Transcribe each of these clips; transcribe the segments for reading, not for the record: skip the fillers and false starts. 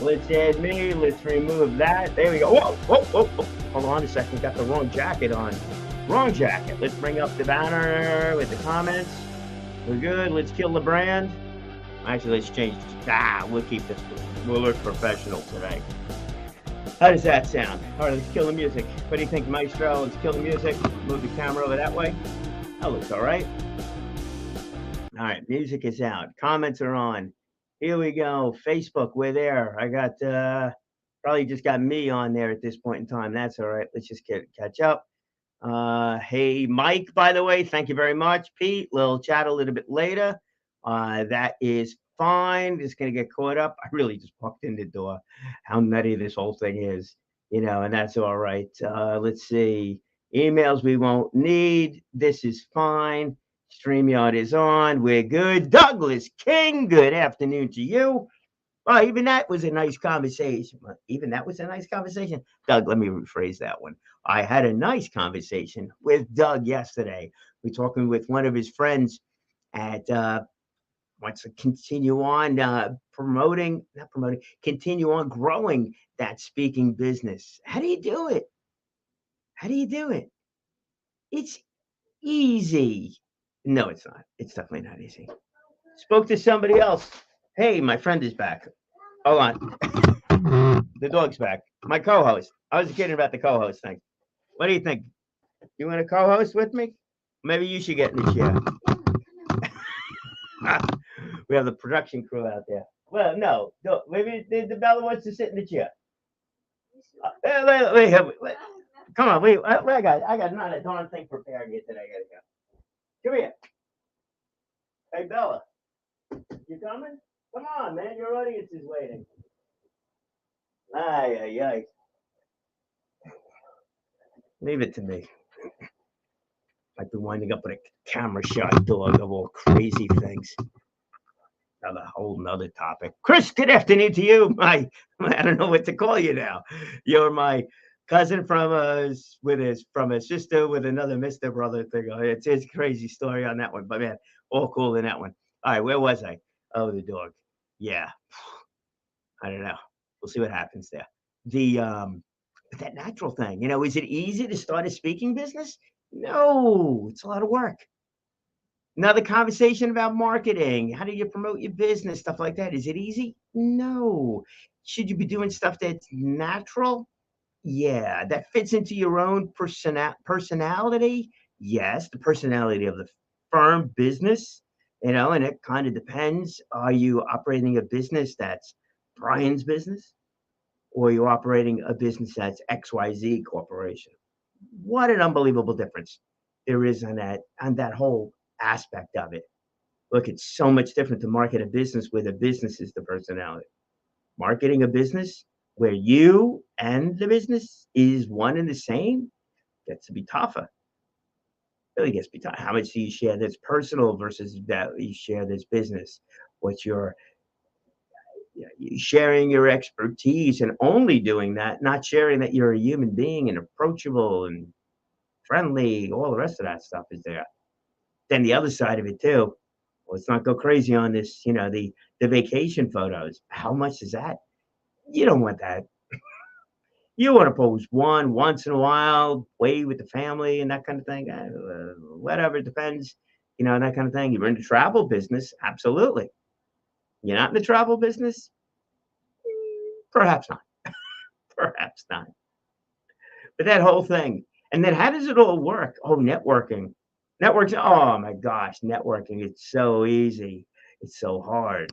Let's add me. Let's remove that. There we go. Whoa, whoa, whoa, whoa. Hold on a second. Got the wrong jacket on. Wrong jacket. Let's bring up the banner with the comments. We're good. Let's kill the brand. Actually, let's change. We'll keep this. We'll look professional today. How does that sound? All right, let's kill the music. What do you think, Maestro? Let's kill the music. Move the camera over that way. That looks all right. All right, music is out. Comments are on. Here we go. Facebook, we're there. I got probably just got me on there at this point in time. That's all right. Let's just catch up. Hey, Mike, by the way, thank you very much. Pete, we'll chat a little bit later. That is fine. Just gonna get caught up. I really just walked in the door. How nutty this whole thing is, and that's all right. Let's see. Emails we won't need. This is fine. StreamYard is on. We're good. Douglas King, good afternoon to you. Oh, even that was a nice conversation. Even that was a nice conversation. Doug, let me rephrase that one. I had a nice conversation with Doug yesterday. We're talking with one of his friends at wants to continue on not promoting, continue on growing that speaking business. How do you do it? How do you do it? It's easy. No, it's not. It's definitely not easy. Spoke to somebody else. Hey, my friend is back. Hold on. The dog's back. My co-host. I was kidding about the co-host thing. What do you think? You want to co-host with me? Maybe you should get in the chair. We have the production crew out there. Well, no, maybe the Bella wants to sit in the chair. Wait, come on, wait. I got not a darn thing prepared here today. I gotta go. Come here. Hey, Bella, you coming? Come on, man. Your audience is waiting. Ay, ay, ay. Leave it to me. I've been winding up with a camera shot dog of all crazy things. Another whole nother topic. Chris, good afternoon to you. I don't know what to call you now. You're my cousin from a sister with another Mister brother thing. It's a crazy story on that one, but man, all cool in that one. All right, where was I? Oh, the dog. Yeah, I don't know. We'll see what happens there. The but that natural thing, is it easy to start a speaking business? No, it's a lot of work. Another conversation about marketing. How do you promote your business? Stuff like that. Is it easy? No. Should you be doing stuff that's natural? Yeah. That fits into your own personality? Yes. The personality of the firm business, and it kind of depends. Are you operating a business that's Brian's business? Or are you operating a business that's XYZ Corporation? What an unbelievable difference there is on that whole aspect of it. Look, it's so much different to market a business where the business is the personality. Marketing a business where you and the business is one and the same gets to be tougher. Really gets to be tough. How much do you share that's personal versus that you share this business? What's your sharing your expertise and only doing that, not sharing that you're a human being and approachable and friendly, all the rest of that stuff is there. Then the other side of it too, let's not go crazy on this, the vacation photos. How much is that? You don't want that. You want to post one once in a while, way with the family and that kind of thing. Whatever, depends, that kind of thing. You're in the travel business, absolutely. You're not in the travel business, perhaps not. Perhaps not. But that whole thing. And then how does it all work? Oh, networking. Networks. Oh my gosh, networking. It's so easy. It's so hard.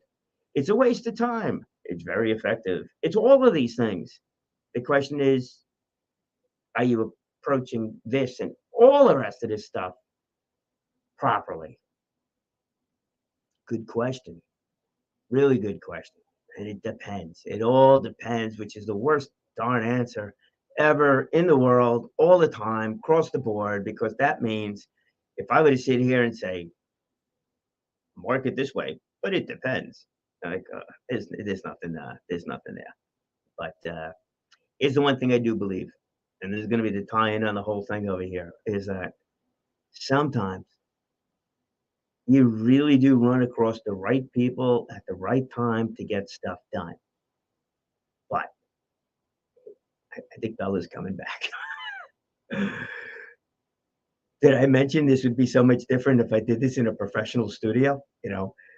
It's a waste of time. It's very effective. It's all of these things. The question is, are you approaching this and all the rest of this stuff properly? Good question. Really good question. And it depends. It all depends, which is the worst darn answer ever in the world, all the time, across the board, because that means if I were to sit here and say, market this way, but it depends. Like, there's nothing there. But here's the one thing I do believe, and this is going to be the tie-in on the whole thing over here, is that sometimes you really do run across the right people at the right time to get stuff done. I think Bella's coming back. Did I mention this would be so much different if I did this in a professional studio?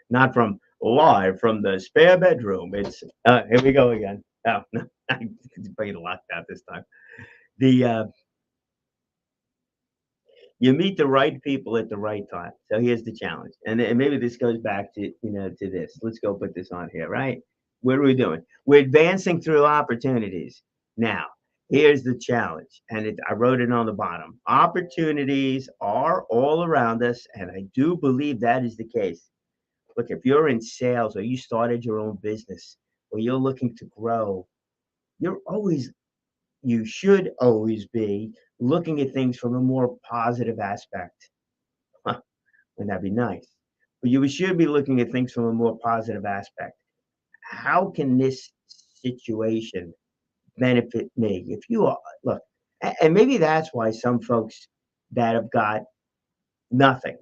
Not from live from the spare bedroom. It's here we go again. Oh, no, it's being locked out this time. The You meet the right people at the right time. So here's the challenge, and maybe this goes back to to this. Let's go put this on here, right? What are we doing? We're advancing through opportunities. Now, here's the challenge, and I wrote it on the bottom. Opportunities are all around us, and I do believe that is the case. Look, if you're in sales or you started your own business or you're looking to grow, you're always you should always be looking at things from a more positive aspect. Huh, wouldn't that be nice? But you should be looking at things from a more positive aspect. How can this situation benefit me? If you are, look, and maybe that's why some folks that have got nothing,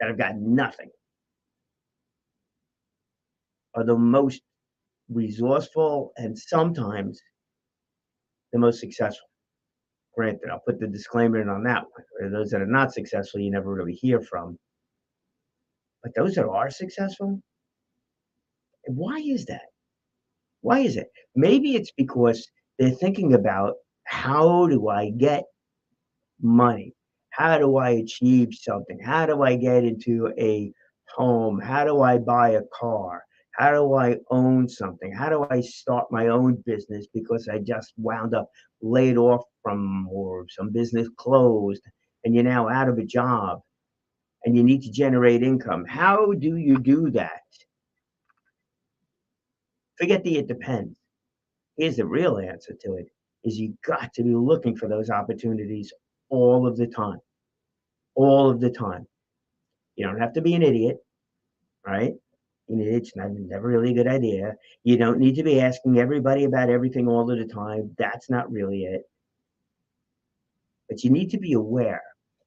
that have got nothing, are the most resourceful and sometimes the most successful. Granted, I'll put the disclaimer in on that one. For those that are not successful, you never really hear from. But those that are successful, why is that? Why is it? Maybe it's because they're thinking about how do I get money? How do I achieve something? How do I get into a home? How do I buy a car? How do I own something? How do I start my own business because I just wound up laid off from or some business closed and you're now out of a job and you need to generate income? How do you do that? Forget the it depends. Here's the real answer to it is you got to be looking for those opportunities all of the time. All of the time. You don't have to be an idiot, right? An idiot's never really a good idea. You don't need to be asking everybody about everything all of the time. That's not really it. But you need to be aware.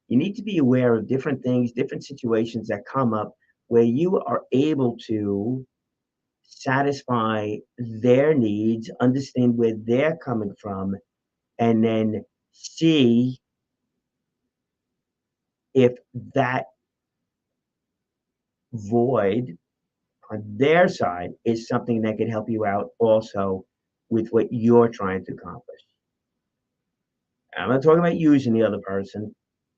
You need to be aware of different things, different situations that come up where you are able to satisfy their needs, understand where they're coming from, and then see if that void on their side is something that could help you out also with what you're trying to accomplish. I'm not talking about using the other person.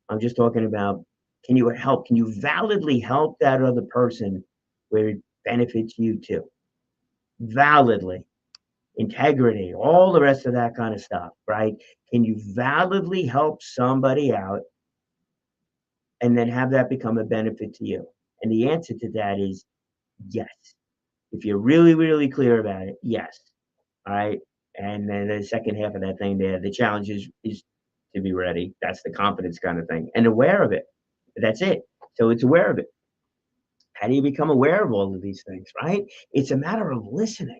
I'm just talking about can you help? Can you validly help that other person where it benefits you too? Validly, integrity, all the rest of that kind of stuff, right? Can you validly help somebody out and then have that become a benefit to you? And the answer to that is yes. If you're really, really clear about it, yes. All right. And then the second half of that thing there, the challenge is to be ready. That's the confidence kind of thing. And aware of it. That's it. So it's aware of it. How do you become aware of all of these things, right? It's a matter of listening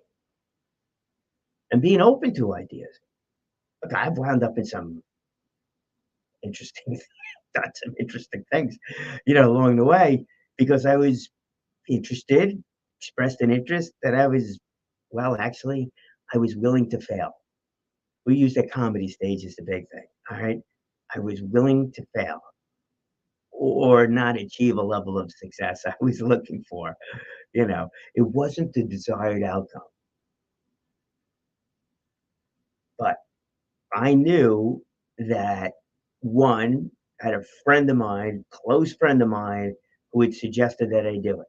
and being open to ideas. Look, I've wound up in some interesting done some interesting things, along the way because I was interested, expressed an interest that I was well, actually, I was willing to fail. We use the comedy stage as the big thing, all right? I was willing to fail or not achieve a level of success I was looking for, It wasn't the desired outcome, but I knew that one, I had a friend of mine, close friend of mine, who had suggested that I do it.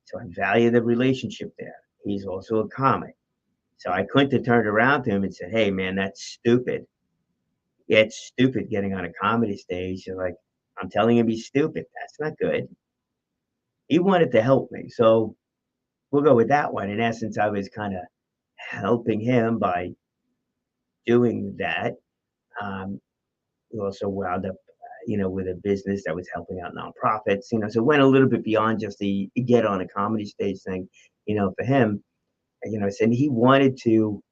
So I value the relationship there. He's also a comic. So I couldn't have turned around to him and said, "Hey, man, that's stupid. Yeah, it's stupid getting on a comedy stage." You're like, I'm telling him he's stupid. That's not good. He wanted to help me. So we'll go with that one. In essence, I was kind of helping him by doing that. Um, we also wound up, with a business that was helping out nonprofits, so it went a little bit beyond just the get on a comedy stage thing, for him. And um, he wanted to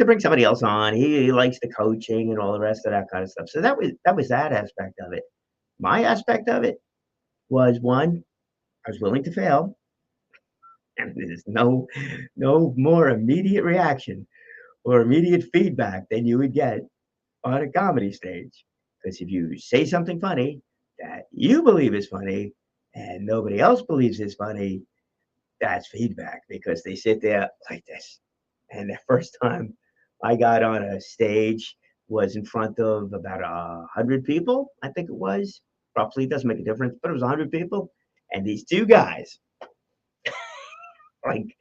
bring somebody else on. He likes the coaching and all the rest of that kind of stuff. So that was that aspect of it. My aspect of it was one, I was willing to fail. And there's no more immediate reaction or immediate feedback than you would get on a comedy stage. Because if you say something funny that you believe is funny and nobody else believes is funny, that's feedback because they sit there like this. And the first time I got on a stage was in front of about 100 people, I think it was. Roughly, it doesn't make a difference, but it was 100 people. And these two guys, like,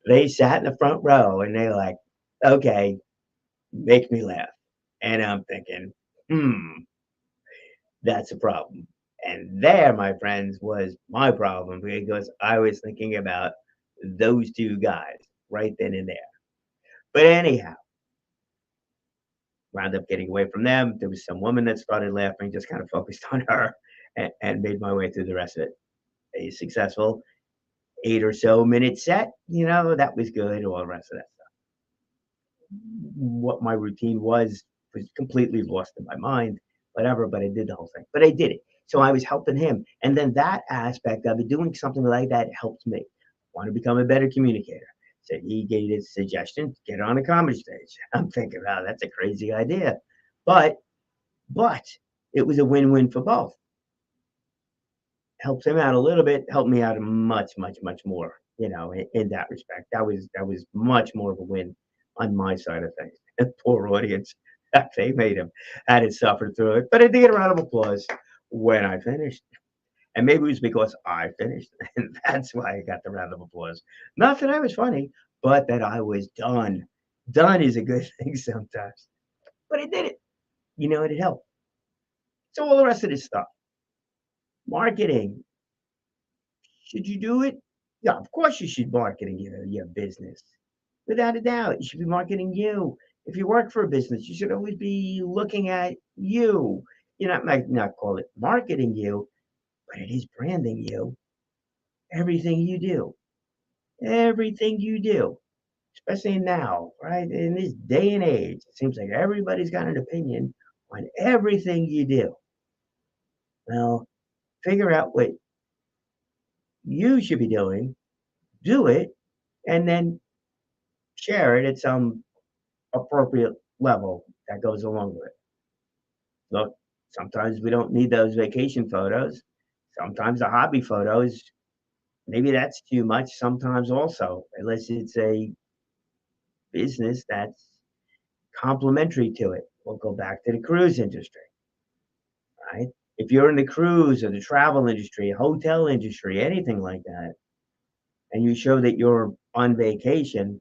they sat in the front row and they're like, okay, make me laugh. And I'm thinking, that's a problem. And there, my friends, was my problem because I was thinking about those two guys right then and there. But anyhow, wound up getting away from them. There was some woman that started laughing, just kind of focused on her and made my way through the rest of it. A successful 8 or so minute set, that was good, all the rest of that stuff. What my routine was completely lost in my mind, whatever, but I did the whole thing. But I did it. So I was helping him. And then that aspect of it, doing something like that helped me. Want to become a better communicator. So he gave his suggestion, get on a comedy stage. I'm thinking, wow, that's a crazy idea. But but it was a win-win for both. Helped him out a little bit, helped me out much, much, much more, in that respect. That was much more of a win on my side of things. And poor audience, they made him had to suffer through it. But I did get a round of applause when I finished. And maybe it was because I finished, and that's why I got the round of applause. Not that I was funny, but that I was done. Done is a good thing sometimes. But I did it. It helped. So all the rest of this stuff, marketing, should you do it? Yeah, of course you should marketing your business. Without a doubt, you should be marketing you. If you work for a business, you should always be looking at you. Might not call it marketing you, but it is branding you. Everything you do. Everything you do. Especially now, right? In this day and age, it seems like everybody's got an opinion on everything you do. Well, figure out what you should be doing, do it, and then share it at some appropriate level that goes along with it. Look, sometimes we don't need those vacation photos. Sometimes the hobby photos, maybe that's too much. Sometimes also, unless it's a business that's complementary to it. We'll go back to the cruise industry, right? If you're in the cruise or the travel industry, hotel industry, anything like that, and you show that you're on vacation,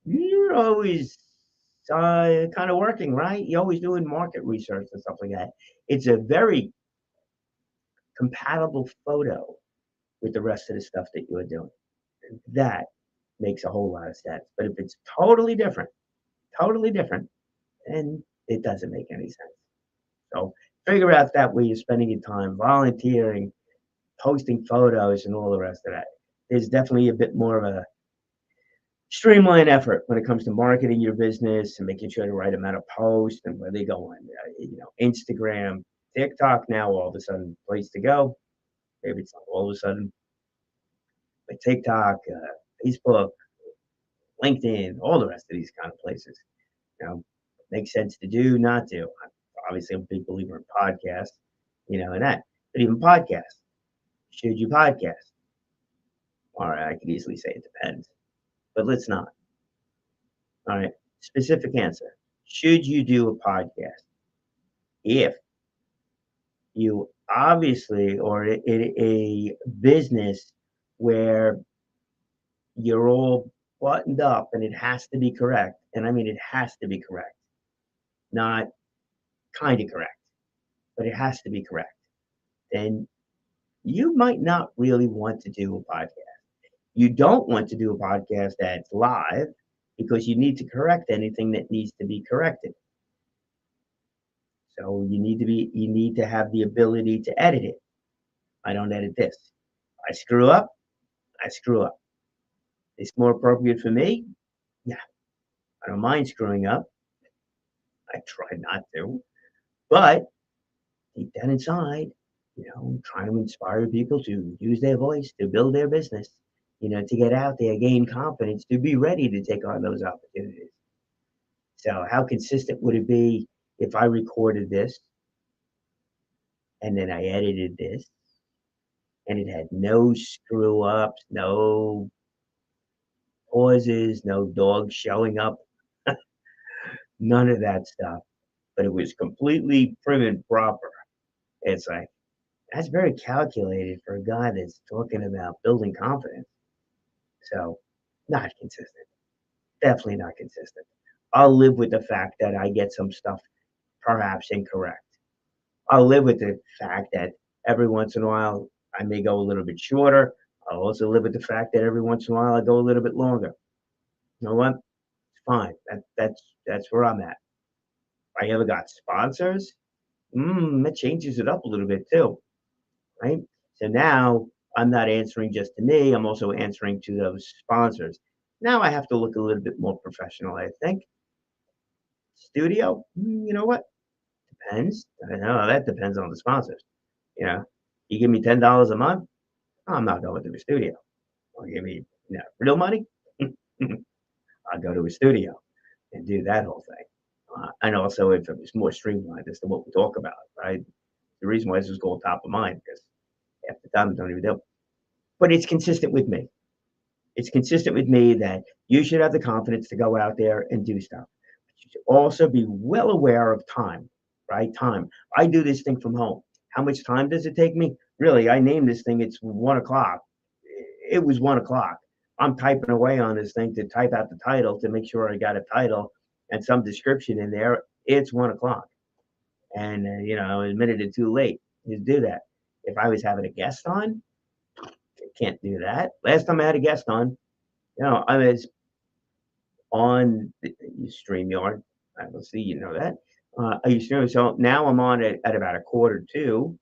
you're always kind of working, right? You're always doing market research and stuff like that. It's a very compatible photo with the rest of the stuff that you're doing. That makes a whole lot of sense. But if it's totally different, then it doesn't make any sense. So figure out that way you're spending your time volunteering, posting photos, and all the rest of that. There's definitely a bit more of a streamline effort when it comes to marketing your business and making sure the right amount of posts and where they go on, Instagram, TikTok now all of a sudden place to go. Maybe it's not all of a sudden, but TikTok, Facebook, LinkedIn, all the rest of these kind of places. Makes sense to do, not to. Obviously, I'm a big believer in podcasts, and that. But even podcasts, should you podcast? All right, I could easily say it depends, but let's not. All right, specific answer. Should you do a podcast? If you obviously or in a business where you're all buttoned up and it has to be correct, and I mean it has to be correct, not kind of correct, but it has to be correct, then you might not really want to do a podcast. You don't want to do a podcast that's live because you need to correct anything that needs to be corrected. So you need to have the ability to edit it. I don't edit this. I screw up, I screw up. It's more appropriate for me. Yeah, I don't mind screwing up. I try not to, but deep down inside, trying to inspire people to use their voice to build their business. to get out there, gain confidence, to be ready to take on those opportunities. So, how consistent would it be if I recorded this and then I edited this and it had no screw ups, no pauses, no dogs showing up, none of that stuff, but it was completely prim and proper. It's like, that's very calculated for a guy that's talking about building confidence. So, not consistent. Definitely not consistent. I'll live with the fact that I get some stuff perhaps incorrect. I'll live with the fact that every once in a while I may go a little bit shorter. I'll also live with the fact that every once in a while I go a little bit longer. You know what? It's fine. That's where I'm at. I ever got sponsors, that changes it up a little bit too, right? So now I'm not answering just to me. I'm also answering to those sponsors. Now I have to look a little bit more professional, I think. Studio, you know what? Depends. I know that depends on the sponsors. You know, you give me $10 a month, I'm not going to a studio. Or give me real money, I'll go to a studio and do that whole thing. And also, if it was more streamlined as to what we talk about, right? The reason why this is called top of mind because half the time I don't even do it. But it's consistent with me. It's consistent with me that you should have the confidence to go out there and do stuff. But you should also be well aware of time, right? Time. I do this thing from home. How much time does it take me? Really, I named this thing. It's 1 o'clock. It was 1 o'clock. I'm typing away on this thing to type out the title to make sure I got a title and some description in there. It's 1 o'clock. And, I was a minute or two late to do that. If I was having a guest on, I can't do that. Last time I had a guest on, I was on the StreamYard. I will see, you know that. I used to, so now I'm on it at about a quarter to,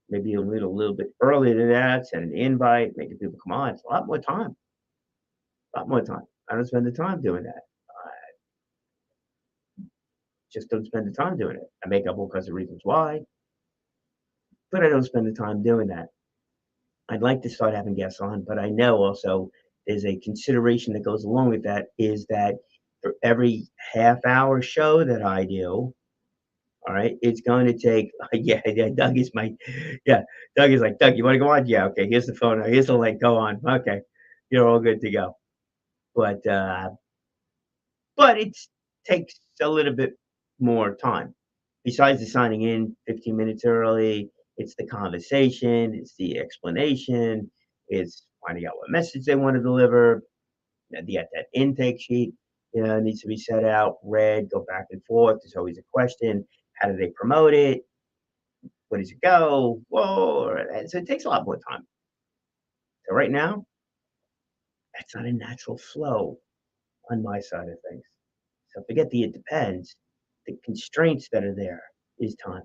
maybe a little bit earlier than that, send an invite, making people come on. It's a lot more time. A lot more time. I don't spend the time doing that. I just don't spend the time doing it. I make up all kinds of reasons why, but I don't spend the time doing that. I'd like to start having guests on, but I know also there's a consideration that goes along with that is that for every half hour show that I do, all right, it's going to take, yeah, Doug is yeah, Doug is like, Doug, you want to go on? Yeah, okay, here's the phone, here's the link, go on. Okay, you're all good to go. But, it takes a little bit more time. Besides the signing in 15 minutes early, it's the conversation, it's the explanation, it's finding out what message they want to deliver. That intake sheet, needs to be set out, read, go back and forth. There's always a question. How do they promote it? Where does it go? Whoa. And so it takes a lot more time. So right now, that's not a natural flow on my side of things. So forget it depends. The constraints that are there is time.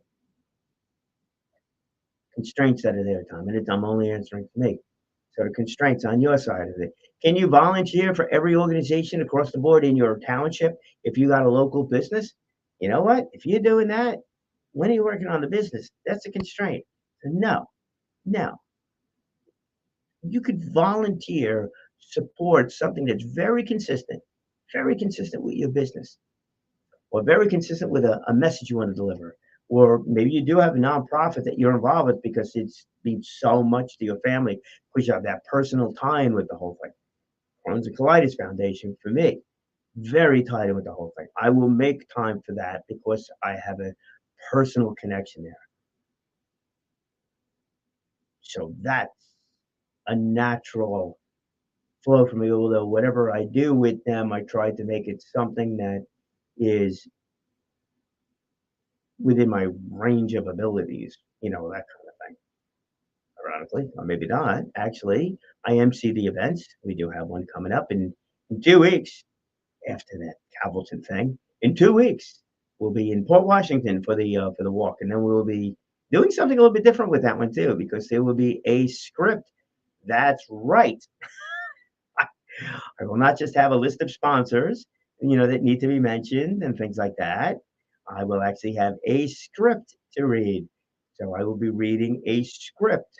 Constraints that are there, time. And I'm only answering for me. So the constraints on your side of it. Can you volunteer for every organization across the board in your township if you got a local business? You know what? If you're doing that, when are you working on the business? That's a constraint. So no, no. You could volunteer, support something that's very consistent with your business, or very consistent with a message you want to deliver. Or maybe you do have a nonprofit that you're involved with because it's means so much to your family because you have that personal tie-in with the whole thing. Crohn's and Colitis Foundation for me, very tied in with the whole thing. I will make time for that because I have a personal connection there. So that's a natural flow for me. Although whatever I do with them, I try to make it something that is within my range of abilities, that kind of thing. Ironically, or maybe not. Actually, I MC the events. We do have one coming up in 2 weeks after that Calverton thing. In 2 weeks, we'll be in Port Washington for the walk, and then we'll be doing something a little bit different with that one too, because there will be a script. That's right. I will not just have a list of sponsors, that need to be mentioned and things like that. I will actually have a script to read. So I will be reading a script.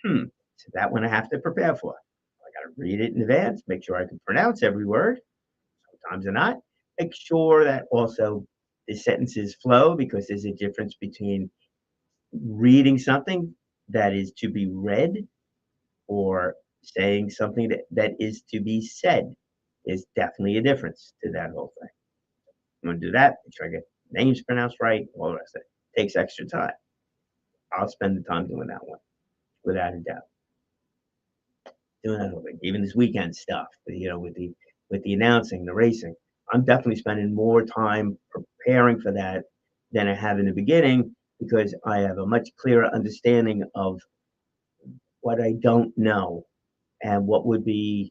So that one I have to prepare for. I got I read it in advance, make sure I can pronounce every word. Sometimes or not. Make sure that also the sentences flow because there's a difference between reading something that is to be read or saying something that is to be said. Is definitely a difference to that whole thing. I'm gonna do that, make sure I get names pronounced right, all the rest of it. Takes extra time. I'll spend the time doing that one, without a doubt. Doing that whole thing. Even this weekend stuff, with the announcing, the racing. I'm definitely spending more time preparing for that than I have in the beginning because I have a much clearer understanding of what I don't know and what would be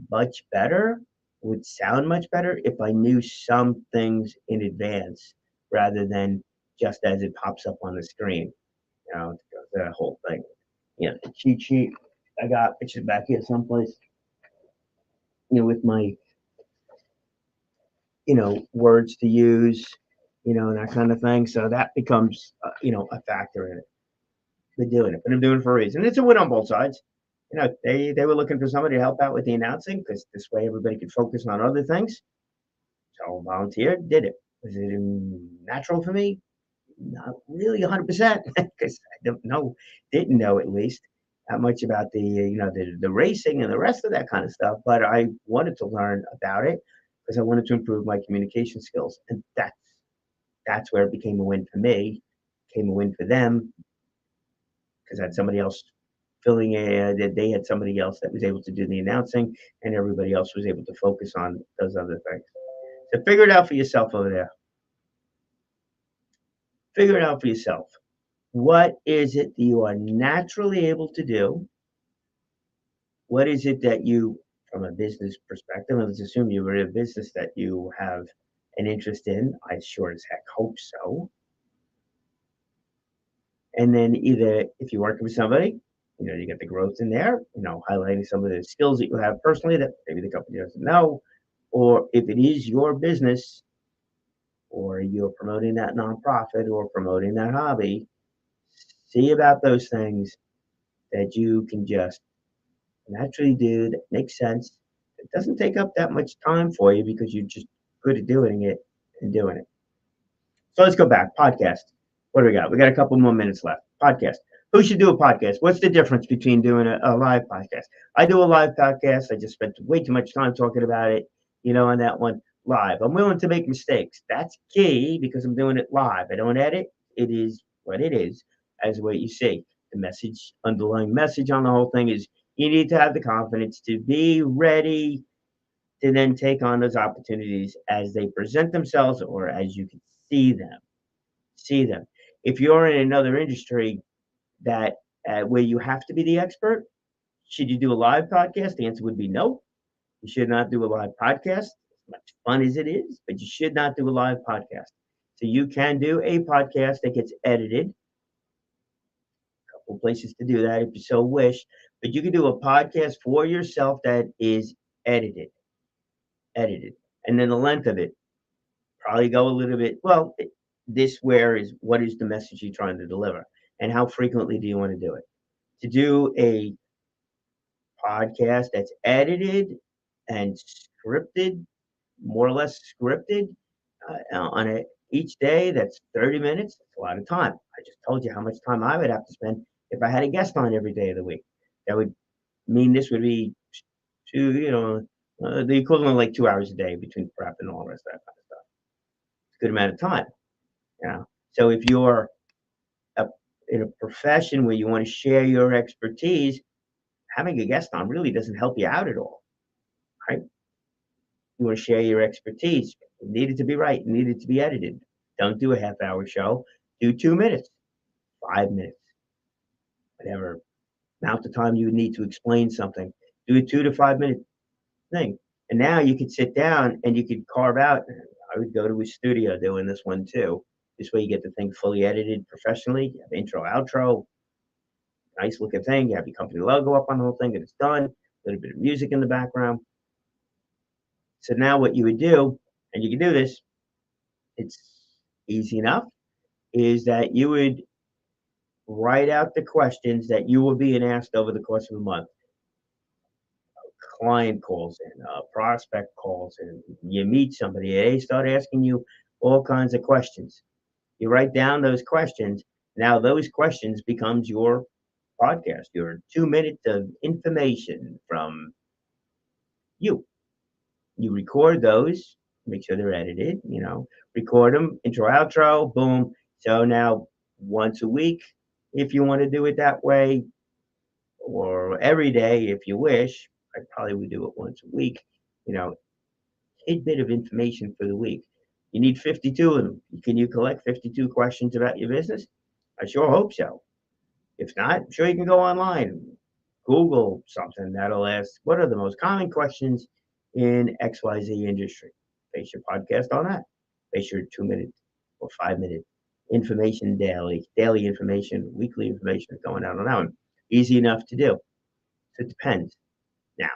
much better, would sound much better if I knew some things in advance rather than just as it pops up on the screen. That whole thing. The cheat sheet I got, which is back here someplace, with my, words to use, and that kind of thing. So that becomes, a factor in it. Been doing it, but I'm doing it for a reason. It's a win on both sides. They were looking for somebody to help out with the announcing because this way everybody could focus on other things. So I volunteered, did it. Was it natural for me? Not really 100% because I didn't know at least that much about the racing and the rest of that kind of stuff. But I wanted to learn about it because I wanted to improve my communication skills, and that's where it became a win for me, became a win for them because I had somebody else filling that they had somebody else that was able to do the announcing, and everybody else was able to focus on those other things. So figure it out for yourself over there. Figure it out for yourself. What is it that you are naturally able to do? What is it that you, from a business perspective, let's assume you were in a business that you have an interest in. I sure as heck hope so. And then either if you're working with somebody, you get the growth in there, highlighting some of the skills that you have personally that maybe the company doesn't know. Or if it is your business or you're promoting that nonprofit or promoting that hobby, see about those things that you can just naturally do that makes sense. It doesn't take up that much time for you because you're just good at doing it and doing it. So let's go back. Podcast. What do we got? We got a couple more minutes left. Podcast. Who should do a podcast? What's the difference between doing a live podcast? I do a live podcast. I just spent way too much time talking about it, on that one live. I'm willing to make mistakes. That's key because I'm doing it live. I don't edit. It is what it is, as what you see. The underlying message on the whole thing is you need to have the confidence to be ready to then take on those opportunities as they present themselves or as you can see them. See them. If you're in another industry that where you have to be the expert, should you do a live podcast? The answer would be no. You should not do a live podcast. As much fun as it is, but you should not do a live podcast. So you can do a podcast that gets edited. A couple places to do that if you so wish, but you can do a podcast for yourself that is edited, and then the length of it probably go a little bit. Well, what is the message you're trying to deliver, and how frequently do you want to do it? To do a podcast that's edited and scripted, more or less scripted, on each day, that's 30 minutes. That's a lot of time. I just told you how much time I would have to spend if I had a guest on every day of the week. That would mean this would be the equivalent of like 2 hours a day between prep and all the rest of that kind of stuff. It's a good amount of time. So if you're in a profession where you want to share your expertise, having a guest on really doesn't help you out at all, right? You want to share your expertise. It needed to be right. It needed to be edited. Don't do a half-hour show. Do 2 minutes, 5 minutes, whatever amount of time you would need to explain something. Do a 2 to 5 minute thing. And now you could sit down and you could carve out. I would go to a studio doing this one too. This way you get the thing fully edited professionally. You have intro, outro, nice looking thing. You have your company logo up on the whole thing and it's done. A little bit of music in the background. So now what you would do, and you can do this, it's easy enough, is that you would write out the questions that you were being asked over the course of a month. client calls in, prospect calls in, you meet somebody, they start asking you all kinds of questions. You write down those questions. Now those questions becomes your podcast, your 2 minutes of information from you. You record those, make sure they're edited, record them, intro, outro, boom. So now once a week, if you want to do it that way, or every day if you wish, I probably would do it once a week, you know, tidbit of information for the week. You need 52 of them. Can you collect 52 questions about your business? I sure hope so. If not, I'm sure you can go online, Google something that'll ask, what are the most common questions in XYZ industry? Base your podcast on that. Base your 2 minute or 5 minute information daily information, weekly information going out on that one. Easy enough to do. So it depends. Now,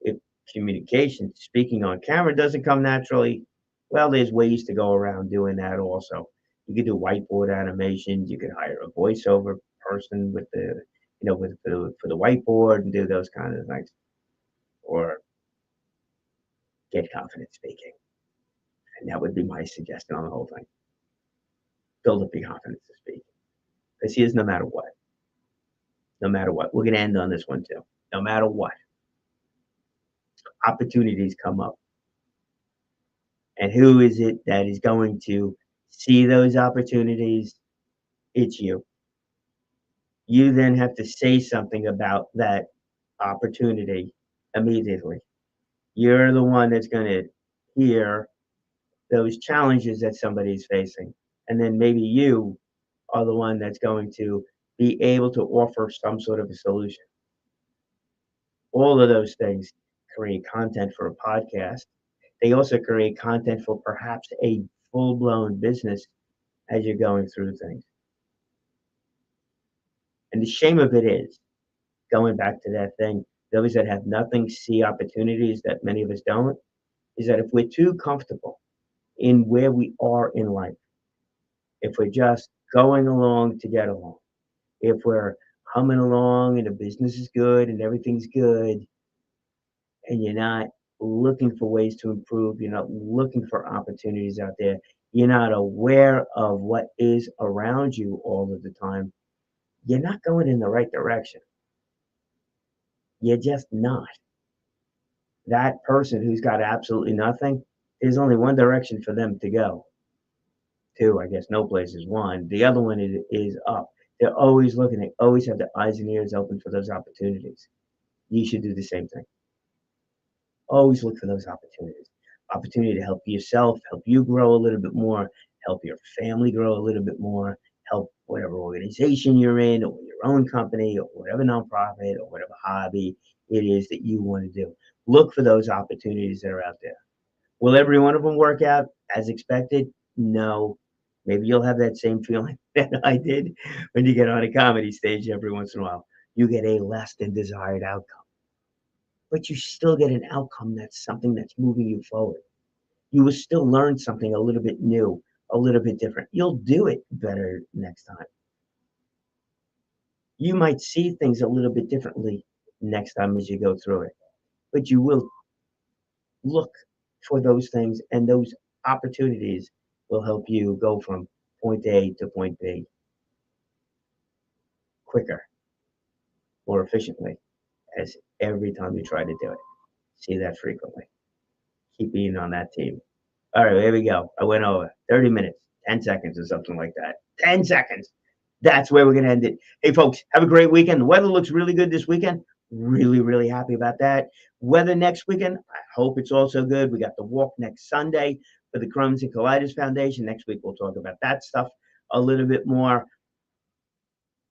if communication, speaking on camera doesn't come naturally, well, there's ways to go around doing that also. You could do whiteboard animations. You could hire a voiceover person with the, for the whiteboard and do those kind of things, or get confident speaking. And that would be my suggestion on the whole thing. Build up your confidence to speak. Because here's no matter what. No matter what. We're going to end on this one too. No matter what. Opportunities come up. And who is it that is going to see those opportunities? It's you. You then have to say something about that opportunity immediately. You're the one that's going to hear those challenges that somebody's facing. And then maybe you are the one that's going to be able to offer some sort of a solution. All of those things create content for a podcast. They also create content for perhaps a full-blown business as you're going through things. And the shame of it is, going back to that thing, those that have nothing see opportunities that many of us don't, is that if we're too comfortable in where we are in life, if we're just going along to get along, if we're humming along and the business is good and everything's good, and you're not looking for ways to improve, you're not looking for opportunities out there, you're not aware of what is around you all of the time, you're not going in the right direction. You're just not. That person who's got absolutely nothing, there's only one direction for them to go. Two, I guess no place is one. The other one is up. They're always looking, they always have their eyes and ears open for those opportunities. You should do the same thing. Always look for those opportunities. Opportunity to help yourself, help you grow a little bit more, help your family grow a little bit more, help whatever organization you're in, or your own company, or whatever nonprofit, or whatever hobby it is that you want to do. Look for those opportunities that are out there. Will every one of them work out as expected? No. Maybe you'll have that same feeling that I did when you get on a comedy stage every once in a while. You get a less than desired outcome, but you still get an outcome that's something that's moving you forward. You will still learn something a little bit new, a little bit different. You'll do it better next time. You might see things a little bit differently next time as you go through it, but you will look for those things, and those opportunities will help you go from point A to point B quicker, more efficiently, as every time you try to do it. See that frequently. Keep being on that team. All right, here we go. I went over 30 minutes, 10 seconds or something like that. 10 seconds. That's where we're going to end it. Hey, folks, have a great weekend. The weather looks really good this weekend. Really, really happy about that. Weather next weekend, I hope it's also good. We got the walk next Sunday for the Crohn's and Colitis Foundation. Next week, we'll talk about that stuff a little bit more.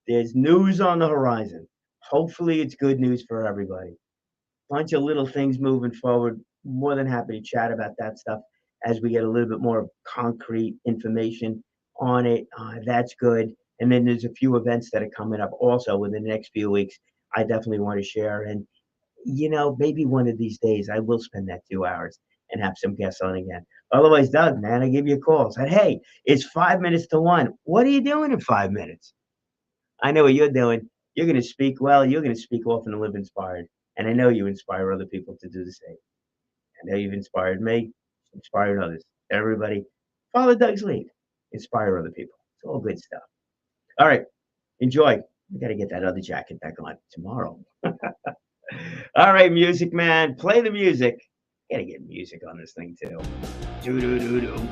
There's news on the horizon. Hopefully, it's good news for everybody. Bunch of little things moving forward. More than happy to chat about that stuff as we get a little bit more concrete information on it. That's good. And then there's a few events that are coming up also within the next few weeks I definitely want to share. And, maybe one of these days I will spend that 2 hours and have some guests on again. Otherwise, Doug, man, I give you a call. Said, hey, it's 5 minutes to 1. What are you doing in 5 minutes? I know what you're doing. You're going to speak well. You're going to speak often and live inspired. And I know you inspire other people to do the same. I know you've inspired me, inspired others. Everybody, follow Doug's lead. Inspire other people. It's all good stuff. All right. Enjoy. We got to get that other jacket back on tomorrow. All right, music man. Play the music. Got to get music on this thing, too. Do, do, do, do.